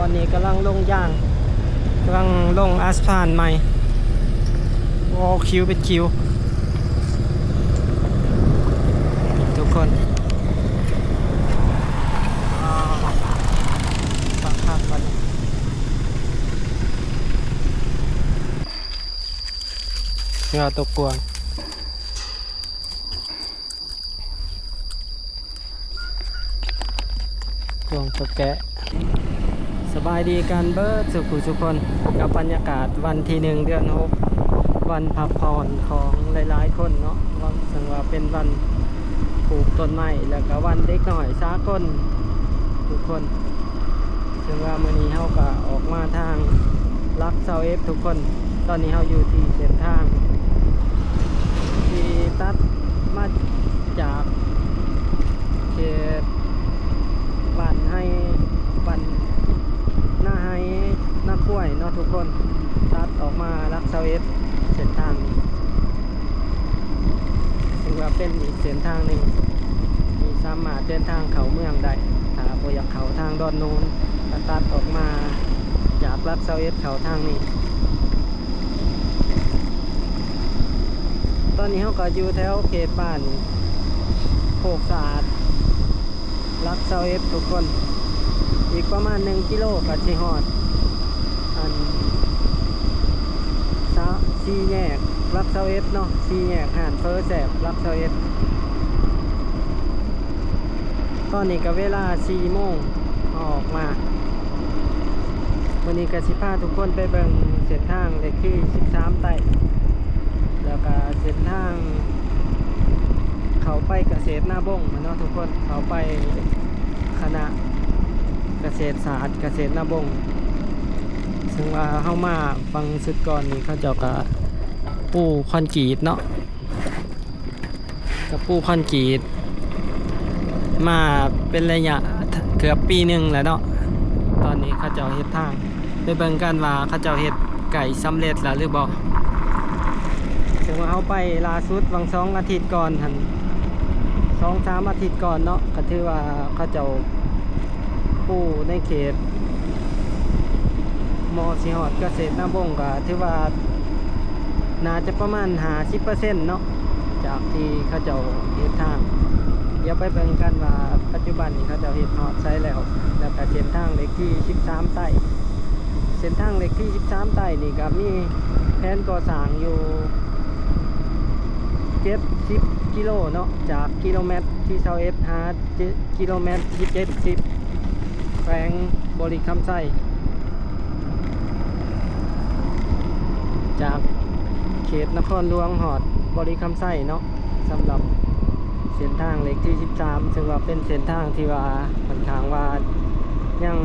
อนนี้กำลังลงยางกำลังลงอาสฟัลต์ใหม่โอ้คิวเป็นคิวทุกคนปักพักวันเหงื่อตกกวงกวงตกแกะสบายดีกันเบิร์ดสุขุทุกคนกับบรรยากาศวันที่1 เดือน 6วันพักผ่อนของหลายๆคนเนาะวันสังว่าเป็นวันปลูกต้นไม้แล้วก็วันเด็กหน่อยสากลทุกคนซึ่งว่ามื้อนี้เฮาก็ออกมาทางลักเซาเอฟทุกคนตอนนี้เฮาอยู่ที่เส้นทางที่ตัดมาจากเขตบ้านให้บ้านหน้าให้หน้ากล้วยเนาะทุกคนตัดออกมาลักเซาเอฟเส้นทางซึ่งว่าเป็นอีกเส้นทางหนึ่งที่สามารถเดินทางเข้าเมืองได้ถ้าบ่อยากเข้าทางดอนนูนก็ตัดออกมาจากลักเซาเอฟเข้าทางนี้ตอนนี้เราก็อยู่แถวเขตบ้านโคกสะอาดลักเซาเอฟทุกคนอีกประมาณ1 กิโลก็สิฮอด4 แยกลักเซาเอฟเนาะ4 แยกหานเฟอร์แสบลักเซาเอฟตอนนี้ก็เวลา4 โมงออกมาวันนี้ก็สิพาทุกคนไปเบิ่งเส้นทางเลขที่13ไต่แล้วก็เส้นทางเขาไปเกษตรหน้าบ้งเนาะทุกคนเขาไปคณะเกษตรศาสตร์เกษตรหน้าบ้งซึ่งว่าเข้ามาฟังสุดก่อนนี่เขาเจ้าก็ปูคอนกรีตเนาะกับปูคอนกรีตมาเป็นระยะเกือบปีหนึ่งแล้วเนาะตอนนี้เขาเจ้าเฮ็ดทางไปเบิ่งกันว่าเขาเจ้าเฮ็ดไก่สำเร็จแล้วหรือบ่ซึ่งว่าเขาไปล่าสุดวัน2 อาทิตย์ก่อนหัน2-3 อาทิตย์ก่อนเนาะก็ถือว่าเขาเจ้าปูในเขตมอสิฮอดเกษตรหน้าบ้งก็ถือว่าน่าจะประมาณ50%เนาะจากที่เขาเจ้าเฮ็ดทางเดี๋ยวไปเบิ่งกันว่าปัจจุบันนี้เขาเจ้าเฮ็ดฮอดใช้แล้วแล้วก็เส้นทางเลขที่13ไต่เส้นทางเลขที่13ไต่นี่ก็มีแผนก่อสร้างอยู่70 กิโลเนาะจากกิโลเมตรที่21หากิโลเมตรที่70แขวงบริคำไส้จากเขตนครหลวงหอดบริคำไส้เนาะสำหรับเส้นทางเลขที่13ซึ่งว่าเป็นเส้นทางที่ว่าค่อนข้างว่ายัง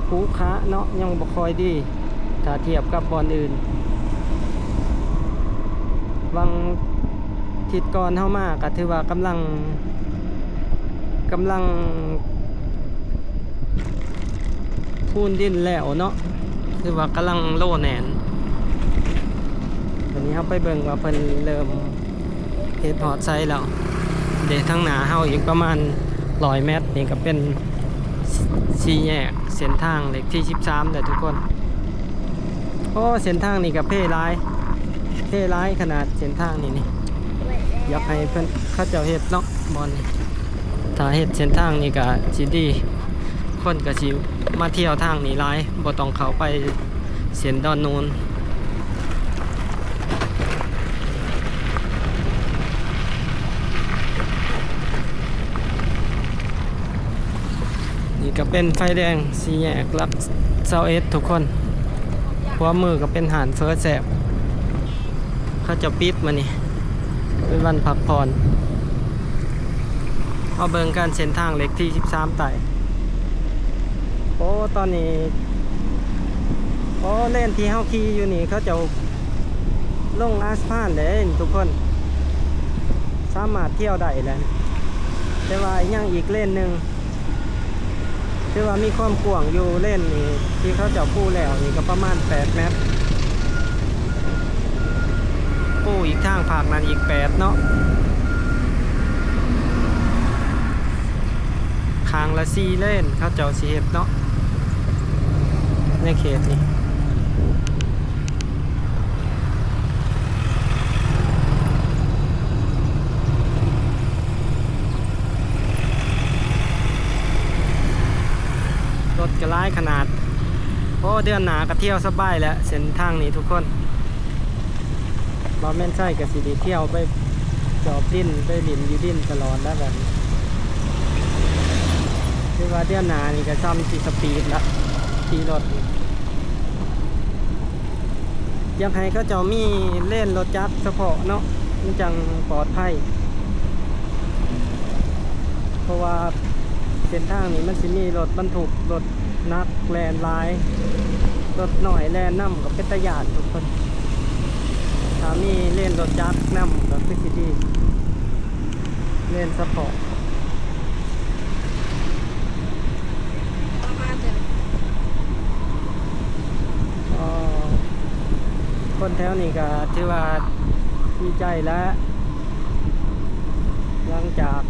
คูค้าเนาะยังบ่ค่อยดีถ้าเทียบกับบอนอื่นวังทิศก่อนเข้ามาก็ถือว่ากำลังพูนดินแล้วเนาะถือว่ากำลังโล่แหนนตอนนี้เขาไปเบิ่งว่าเพิ่นเริ่มเฮ็ดฮอดไซแล้วเดี๋ยวทางหน้าเฮาอีกประมาณ100 เมตรนี่ก็เป็น4 แยกเส้นทางเลขที่13แต่ทุกคนโอ้เส้นทางนี่ก็เพ่ร้ายขนาดเส้นทางนี่อยากให้เพิ่นเขาเจ้าเฮ็ดเนาะบอลนี่ถ้าเฮ็ดเส้นทางนี่ก็สิดีคนก็สิมาเที่ยวทางนี้หลายบ่ต้องเข้าไปเส้นดอนนูนนี่ก็เป็นไฟแดง4 แยกลักเซาเอสทุกคนขวามือก็เป็นหาดเฟิร์สแสบเขาจะปิดมานี่เป็นวันพักผ่อนเอาเบิ่งการเส้นทางเล็กที่13ไต่โอ้ตอนนี้โอ้เล่นที่เฮาขี่อยู่นี่เขาจะลงอาสฟัลต์เลยทุกคนสามารถเที่ยวได้แล้วแต่ว่ายังอีกเล่นหนึ่งคือว่ามีความกว้างอยู่เล่นนี่ที่เขาจะปูแล้วนี่ก็ประมาณ8 เมตรปูอีกทางภาคนั้นอีก8เนาะคางละ4 เลนเขาเจ้าสิเฮ็ดเนาะ ในเขตนี้รถกระไล่ขนาดโอ้เดือนหนากระเที่ยวสบายแล้วเส้นทางนี้ทุกคนบ่แม่นใช่กับสิไดีเที่ยวไปจอบดินไปหลินอยู่ดินตลอดแล้วแบบคือว่าเดือนหนานี่ก็ซ้ำที่สปีดละขี่รถยังไงก็จะมีเล่นรถจักรเฉพาะเนาะมันจังปลอดภัยเพราะว่าเส้นทางนี้มันจะมีรถบรรทุกรถนักแลนหลายรถหน่อยแลนน้ำกับเป็นตะยานทุกคนถ้ามีเล่นรถจักรน้ำกับพิธีเล่นสปอร์ตคนแถวนี้ก็ถือว่าดีใจแล้วหลังจาก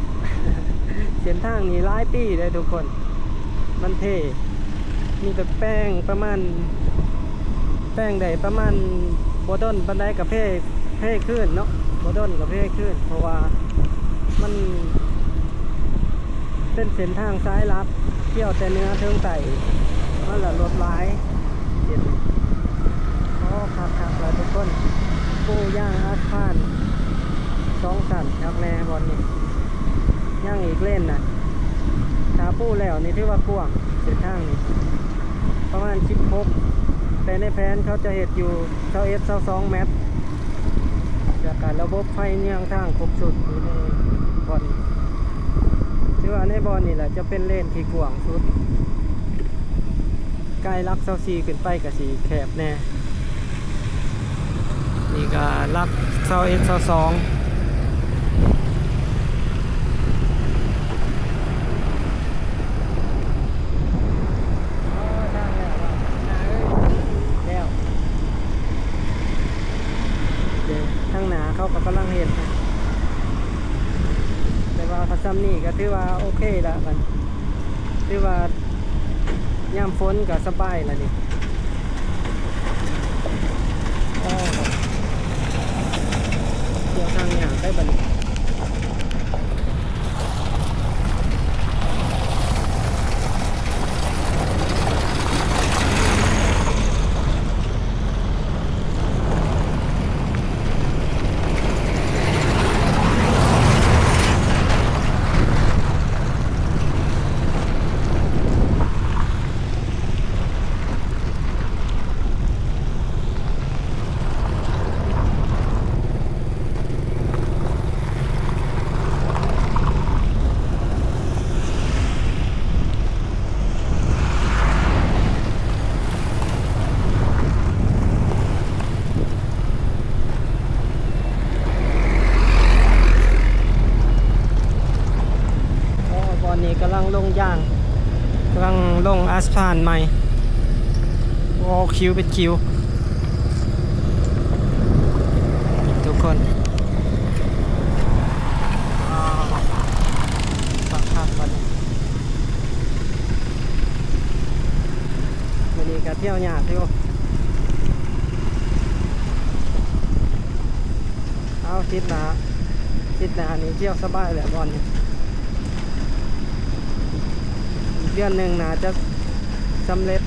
เส้นทางนี้หลายปีเลยทุกคนมันเท่มีแต่แป้งประมาณแป้งใดประมาณบอดอนบันไดกับเพ่ขึ้นเนาะบอดอนกับเพ่ขึ้นเพราะว่ามันเป็นเส้นทางซ้ายลัดเที่ยวแต่เนื้อเทิงไต่นั่นแหละรถร้ายเห็นขับแล้วทุกคนปูย่างอาคาร2 สั่นครับแน่บอลนี่ย่างอีกเล่นน่ะถ้าปูแล้วนี่ที่ว่ากว้างเส้นทางนี่ประมาณ16แต่ในแผนเขาจะเห็ดอยู่22 เมตรจากการระบบไฟเนียงทางครบสุดอยู่ในบอลที่ว่าในบอลนี่แหละจะเป็นเลนที่กว้างสุดใกล้ลัก24ขึ้นไปกับสีแคบแน่นี่ก็ลัก21 22เขาก็กำลังเห็นแต่ว่าพัสดุนี่ก็ถือว่าโอเคละมันถือว่าย่ำฝนก็สบายละนี่เดี๋ยวทางอย่างได้บัดนี้กำลังลงย่างกำลังลงอาสพานใหม่โอ้คิวเป็นคิวทุกคนปักพักวันนี้ก็เที่ยวหยาดที่โอเอาทิศหนานี่เที่ยวสบายแหละบอลเนี่ยเดือนหนึ่งน่าจะสำเร็จ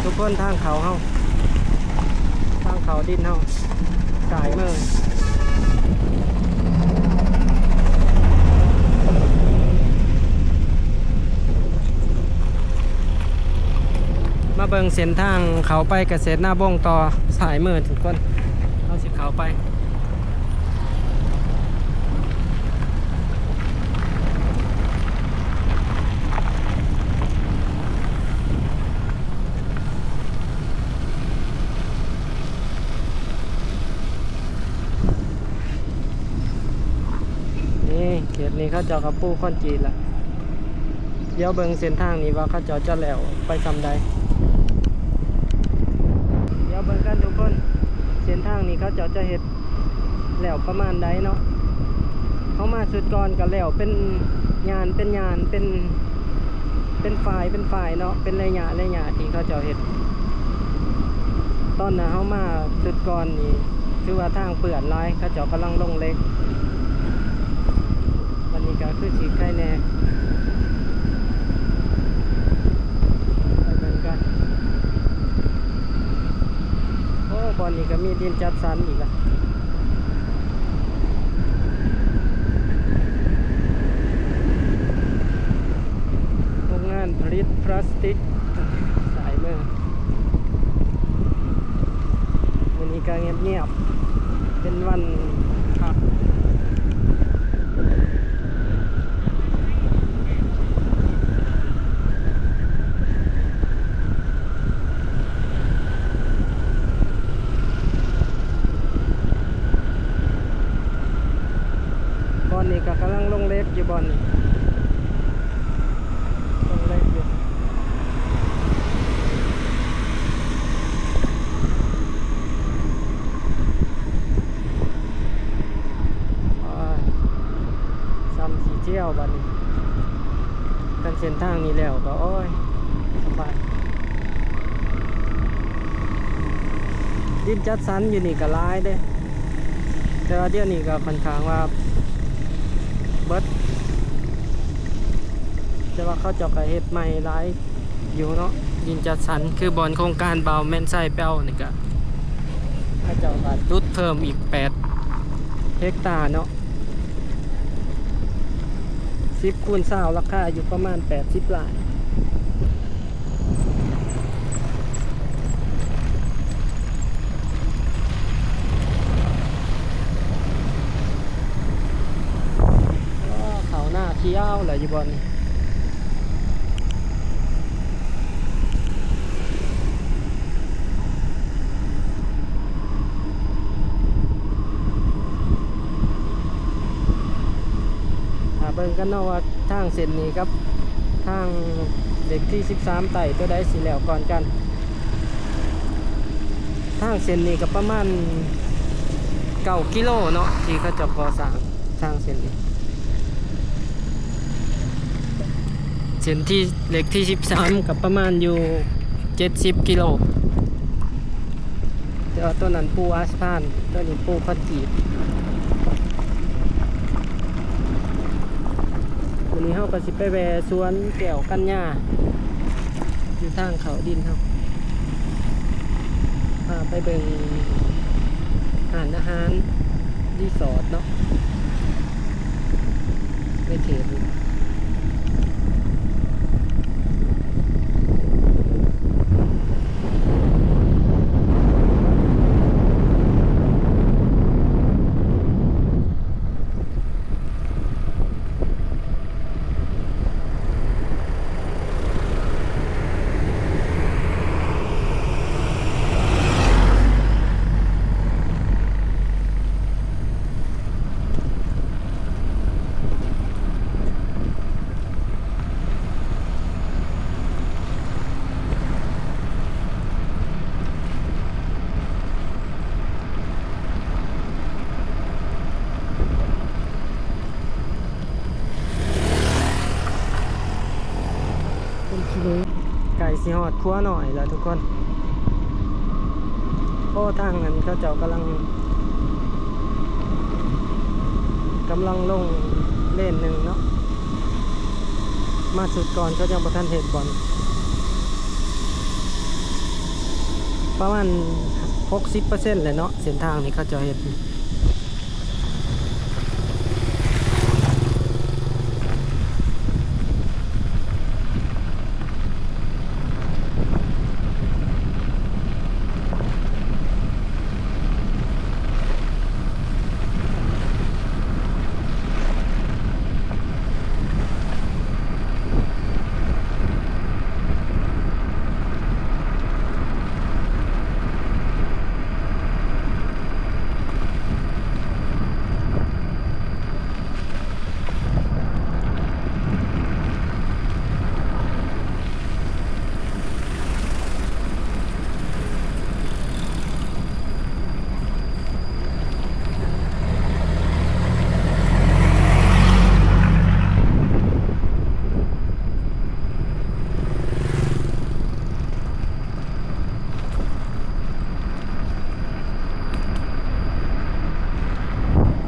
ทุกคนทางเขาเฮาทางเขาดินเฮาสายมือมาเบิ่งเส้นทางเขาไปเกษตรหน้าบ้งต่อสายมือทุกคนเขาสิเขาไปเขตนี้เขาเจาะกับปูคอนกรีตละเดี๋ยวเบิ่งเส้นทางนี้ว่าเขาเจาะจะแล้วไปทำใดเดี๋ยวเบิ่งกันทุกคนเส้นทางนี้เขาเจาะจะเฮ็ดแล้วประมาณใดเนาะเขามาสุดก่อนก็แล้วเป็นงานเป็นฝ่ายเนาะเป็นระยะที่เขาเจาะเฮ็ดตอนน่ะเขามาสุดก่อนนี่คือว่าทางเปื้อนหลายเขาเจาะกำลังลงเล็กวันนี้ก็คือสีไข่แน่ไปเบิ่งกันโอ้บอนนี้ก็มีดินจัดสรรอีกละโรงงานผลิตพลาสติกสายมือวันนี้ก็เงียบๆเป็นวันพักนี่ก็กำลังลงเล็กอยู่บอนนี่ลงเล็กอยู่ซ้ำสีเที่ยวบอนนี้กันเส้นทางนี้แล้วก็โอ้ยสบายดินจัดสรรอยู่นี่ก็ร้ายเด้แต่ว่าเดี๋ยวนี้ก็ค่อนข้างว่าเบิดแต่ว่าเขาเจาะกระเฮ็ดใหม่หลายอยู่เนาะดินจัดสรรคือบอนโครงการเบาแม่นไส้เป้านี่ก็เขาเจาะกระจุดเพิ่มอีก8 เฮกตาร์เนาะ10 คูณ 20ราคาอยู่ประมาณ80 ล้านเที่ยวเลยอยู่บนเบิ่งกันเนาะว่าทางเส้นนี้ครับทางเด็กที่13ไต่ตัวใดสิแล้วก่อนกันทางเส้นนี้ก็ประมาณ9 กิโลเนาะที่เขาจะก่อสร้างทางเส้นนี้เส้นที่เล็กที่13กับประมาณอยู่70 กิโลแต่ว่าตัวนั้นปูอาสพานตัวนี้ปูคอนกรีตวันนี้เราก็สิไปแวะสวนแก้วกัญญาอยู่ทางเขาดินครับพาไปเบิ่งอาหารรีสอร์ทเนาะในเขตไก่สีหอดครัวหน่อยแล้วทุกคนโอ้ทางนั้นเขาเจ้ากำลังลงเล่นหนึ่งเนาะมาสุดก่อนเขายังประทันเหตุบอล ประมาณ 60%เลยเนาะเส้นทางนี้เขาจะเห็น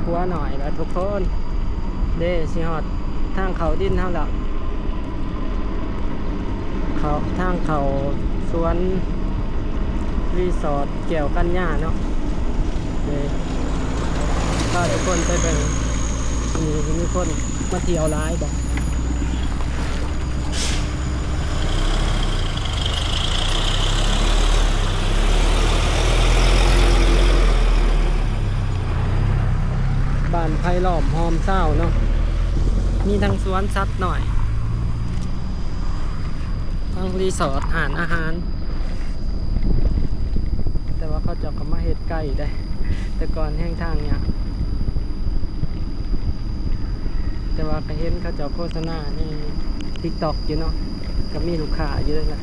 หัวหน่อยแล้วทุกคนเด้สิฮอดทางเขาดินเท่าแล้วเขาทางเขาสวนรีสอร์ทแก้วกัญญาเนาะเด้พาทุกคนไปเบิ่งมีคนมาเที่ยวร้ายบอกบ้านไผ่ล้อมหอมเศร้าเนาะมีทั้งสวนสัตว์หน่อยทั้งรีสอร์ทอาหารแต่ว่าเขาจะก็มาเฮ็ดใกล้ได้แต่ก่อนแห้งทางเนี่ยแต่ว่าก็เห็นเขาจะโฆษณาใน TikTok อยู่เนาะก็มีลูกค้าเยอะแหละ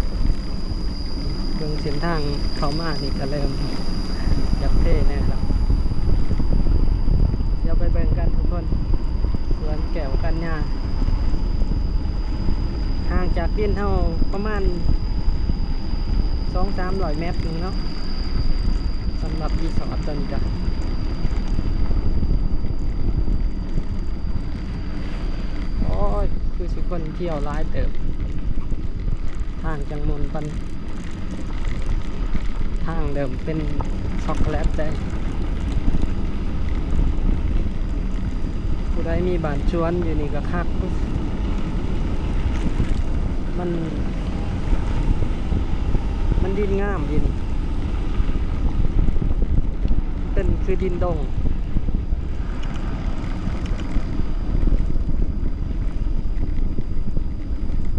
เรื่องเส้นทางเขามานี่ก็เริ่มอยากเท่แน่แล้วเดี๋ยวไปเบิ่งกันทุกคนสวนแก้วกัญญาห่างจากดินเท่าประมาณ 200-300 เมตรนึงเนาะสำหรับรีสอร์ทตัวนี้จ้ะโอ้ยคือสิคนเที่ยวร้ายเติบทางจังมนปันทางเดิมเป็นช็อกโกแลตได้ผู้ใดมีบ้านชวนอยู่นี่ก็คักมันดินงามดินเป็นคือดินดง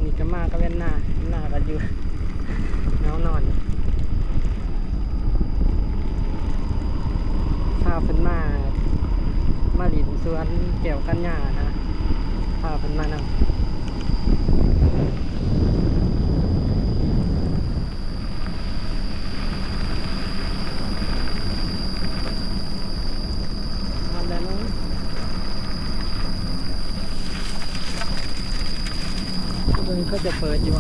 นี่ก็มาก็เว้นหน้าก็อยู่เงานอนพาเพิ่นมาหลินสวนแก้วกัญญานะพาเพิ่นมานำก็จะเปิดอยู่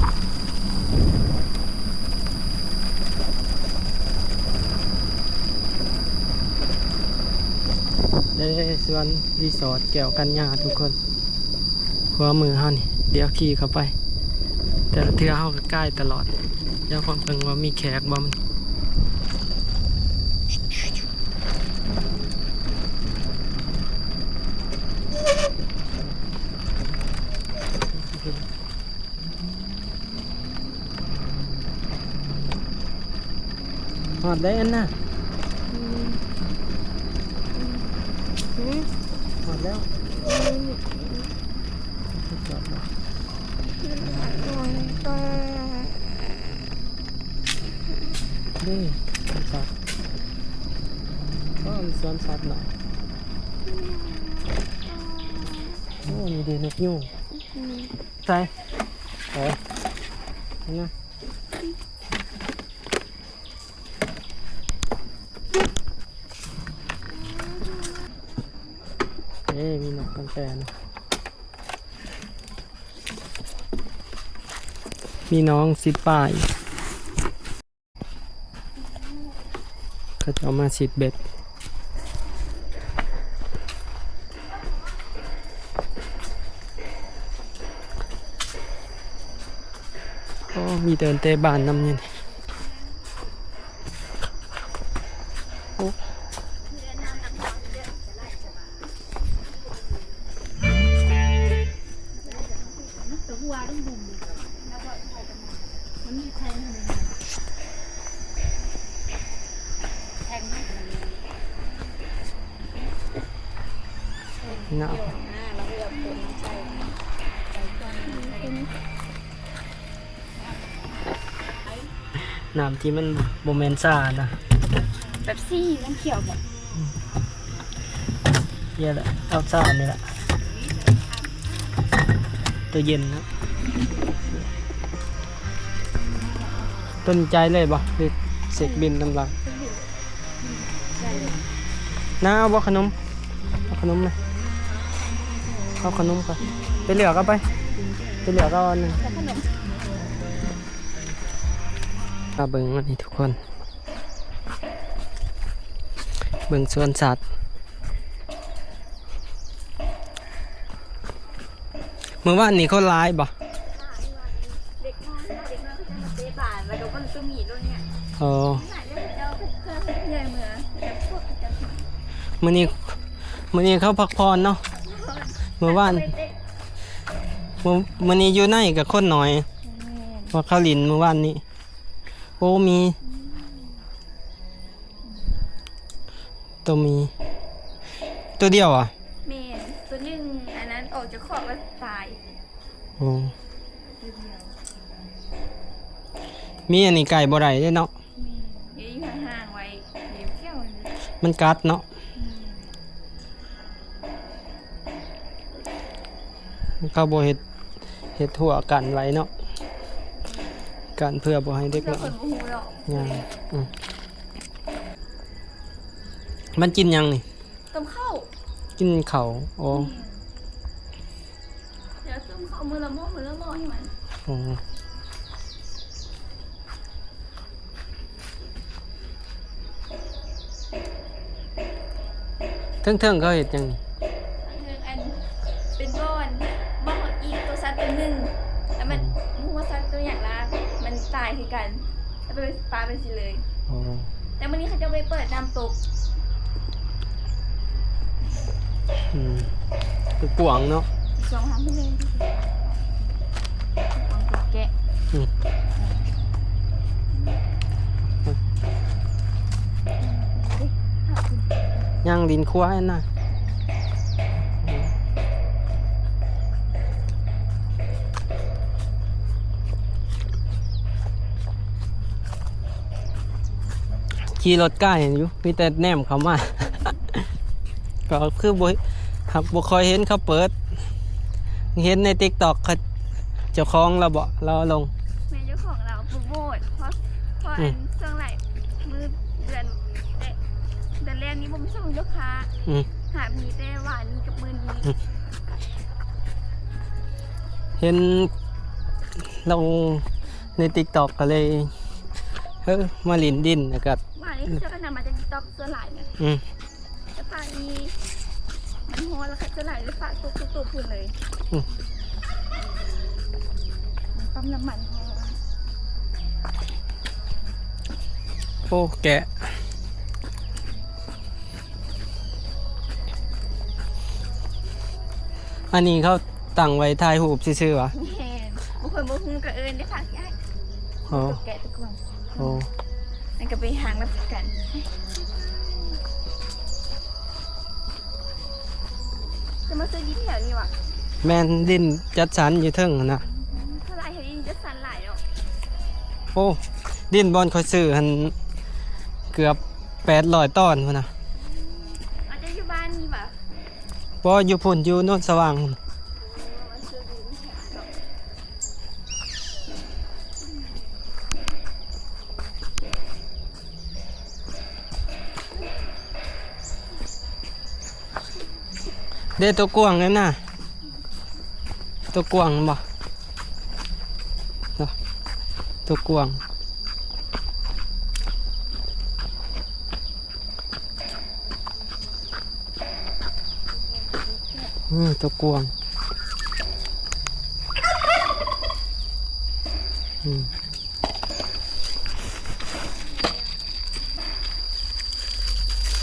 ได้สวนรีสอร์ทแก้วกัญญาทุกคนขวามือเฮานี่เดี๋ยวขี่เข้าไปแต่เทื่อเฮาก็ใกล้ตลอดเดี๋ยวฟังเพิ่งว่ามีแขกบ่มันหอดได้อันน่ะหอดแล้วจอดแล้วนี่สวนสัตว์ก็มีสวนสัตว์หน่อยโอ้มีเด็กนกยูงใช่โอ้ยนะมีนกกางแกนมีน้องสิป้ายเขาจะเอามาฉีดเบ็ดก็มีเดินเตะบานน้ำเนี่ย เนาะน้ำที่มันโมเมนซ่านะแบบซี่น้ำเขียวแบบ เยอะแหละเอาซ่านี่แหละตัวเย็นนะต้นใจเลยบ่หรือเสกบินตำลังน้าเอาบ่ขนมเอาขนมไหมเอาขนมก่อนไปเหลือก็ไปเหลือก็อันหนึงมาเบิ่งอันนี้ทุกคนเบิ่งสวนสัตว์เมื่อวานนี้เขาร้ายบ่เด็กน้อยก็จะมาเตะบาสแล้วก็จะมีด้วยเนี่ย อ๋อ หลายเรื่องเจ้าเพื่อนใหญ่เหมือนแต่พวกจะ มื้อนี้เขาพักผ่อนเนาะเมื่อวานมื้อนี้อยู่ในกับคนหน่อยว่าเขาลินเมื่อวานนี้โอ้มีตัวเดียวอ่ะเมนตัวหนึ่งอันนั้นออกจากขอบแล้วตายโอ้มีอันนี้ไก่บ่ได้เด้เนาะยืดห่างๆไว้เดี๋ยวเที่ยวมันกัดเนาะเขาบ่เฮ็ดทั่วกันไว้เนาะกันเพื่อบ่ให้เด็กน้อยมันกินยังนี่ต้มข้าวกินข้าวอ๋อเดี๋ยวต้มข้าวมือละหม้อให้มันอ๋อเทิงๆเขาเฮ็ดยังนี่อันเป็นก้อนบ้องอีกตัวซัดตัวหนึ่งแล้วมันมูว่าซัดตัวอย่างละมันตายคือกันแล้วไปปลาไปสิเลยแต่วันนี้เขาจะไปเปิดน้ำตกคือกวางเนาะกวางทำไปเลยกวางตัวแกะย่างดินควายน่ะขี่รถใกล้อยู่มีแต่แนมเขามาก็คือบ่ค่อยเห็นเขาเปิดเห็นใน TikTok เขาเจ้าของเราบ่เราลงแม่เจ้าของเราโปรโมทเพราะอันช่วงไหลมือเดือนแรกนี้ผมไม่ส่งลูกค้าหามีแต่หวานมีกับมือนี้เห็นลงใน TikTok ก็เลยมาลินดินนะครับหวานนี่เชื่อกันนำมาจาก TikTok เสื้อหลายเนี่ยจะฝากมีมันโหแล้วค่ะเสื้อหลายหรือฝากตุ๊บพูดเลยปั๊มน้ำมันโอ้แกะอันนี้เขาตั้งไว้ถ่ายรูปซื่อๆวะบางคนบอกคุณกับเอิญได้ฝากย้ายแกะตะกวนโอ้นั่นก็ไปหางรับกันจะมาซื้อยิ้มแถวนี้วะแมนดินจัดสรรอยู่เทิงนะเท่าไรเฮ้ยจัดสรรหลายเนาะโอ้ดินบอลคอยซื้อหันเกือบ800 ต้นพุ่นนะอาจจะอยู่บ้านนี่ปะบ่อยู่พุ่นอยู่โน่นสว่างเด้ตัวกวางนั่นน่ะตัวกวางบ่ตัวกวางตัวกวาง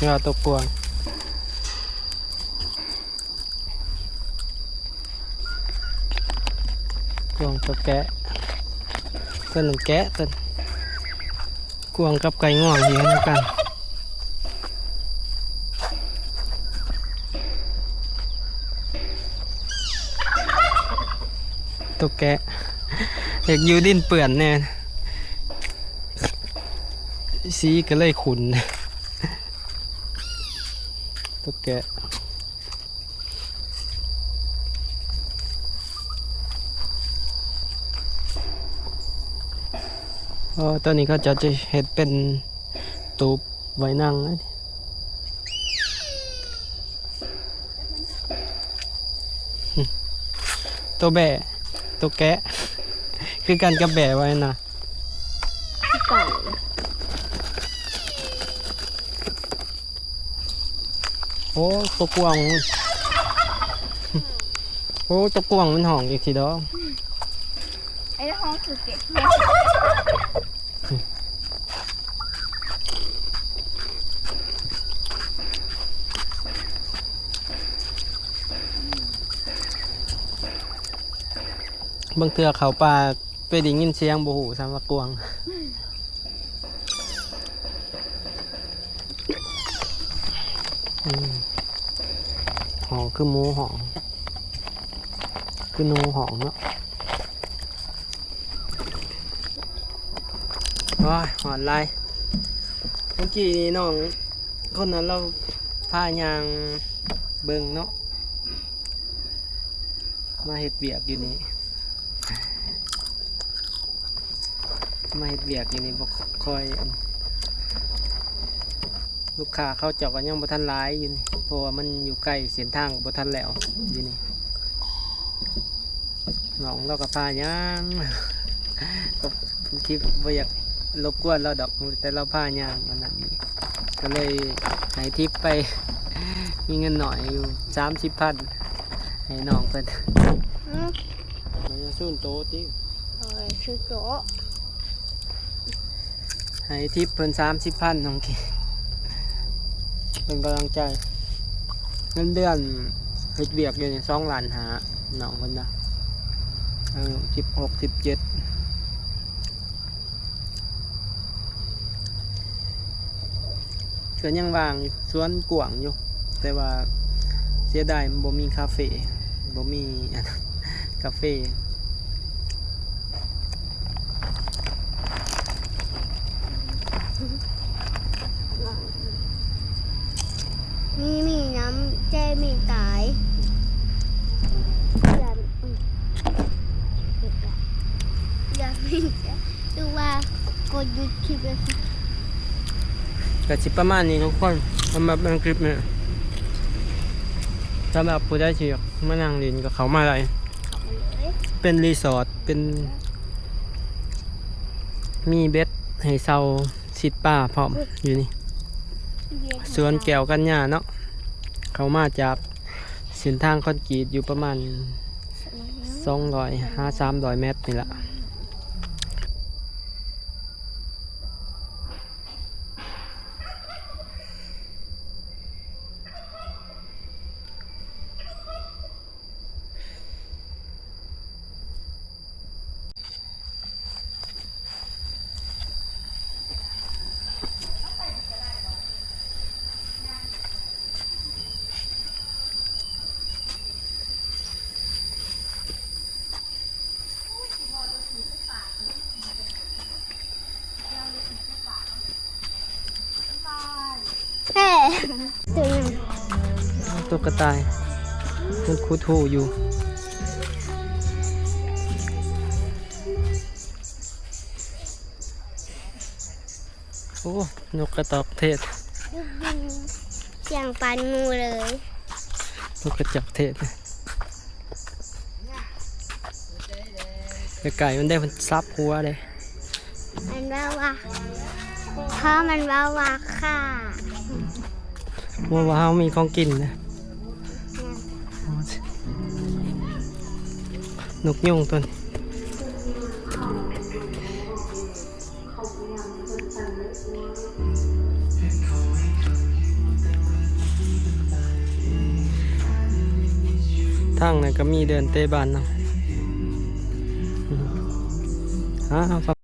เงาตัวกวางกวางตัวแกะตัวหนึ่งแกะตัวกวางกับไก่ง่วงเลี้ยงกันตัวแกะอยากอยู่ดินเปื่อนแน่สีก็เลยขุนตัวแกะตัวนี้ก็จะเห็ดเป็นตูบไว้นั่งนะตัวแบะตัวแกะคือการกับแบะไว้นะโอ้ตัวกวางโอ้ตัวกวางมันห่องอีกทีเด้อ ไอ้ห้องคือเก็บบางเทือเขาปลาไปได้ยินเสียงบูหูสามว่ากวางหองคือหมูหองคือหนูหองเนาะว้ายหอนไรเมื่อกี้นี้น้องคนนั้นเราพายางเบิ่งเนาะมาเห็ดเบียกอยู่นี่มาเห็ดเบียกอยู่นี่บอกคอยลูกค้าเขาเจาะกันยังบ่ทันร้ายอยู่นี่เพราะว่ามันอยู่ใกล้เส้นทางบ่ทันแล้วอยู่นี่น้องเราก็พายางก็คิดว่าอยากรบกวนเราดอกแต่เราพายางอันนั้นก็เลยให้ทิปไปมีเงินหน่อยอยู่30,000ให้น้องเพิ่นมันจะสู้โตติชื่อโต๊ะให้ทิปเพิ่น30,000น้องกี้เป็นกำลังใจเงินเดือนเฮ็ดเวียกอยู่ใน2 ล้านหาน้องเพิ่นนะ16 17ก็ยังวางสวนกวางอยู่แต่ว่าเสียดายมันบ่มีคาเฟ่บ่มีกาแฟมีน้ำแจ้มีตายอย่ามีดูว่ากดยุดคลิปเลยค่ะ ก็สิประมาณนี้ทุกคนสำหรับคลิปนี้สำหรับผู้ได้ที่มานั่งเล่นกับเขามาอะไรเป็นรีสอร์ทเป็นมีเบ็ดให้เซาชิดป่าพร้อมอยู่นี่สวนแก้วกันหญ้าเนาะเขามาจากเส้นทางคอนกรีตอยู่ประมาณ200-300 เมตรนี่แหละตัวกระต่ายมันคูทูอยู่โอ้นกกระตอกเทศเสียงปันงูเลยนกกระจอกเทศไก่มันได้มันซับหัวเลยมันว่าเพราะมันว่าค่ะว่าเขามีของกินนะนกยุงตัวนี้ ทางนั้นก็มีเดินเตะบานเนาะ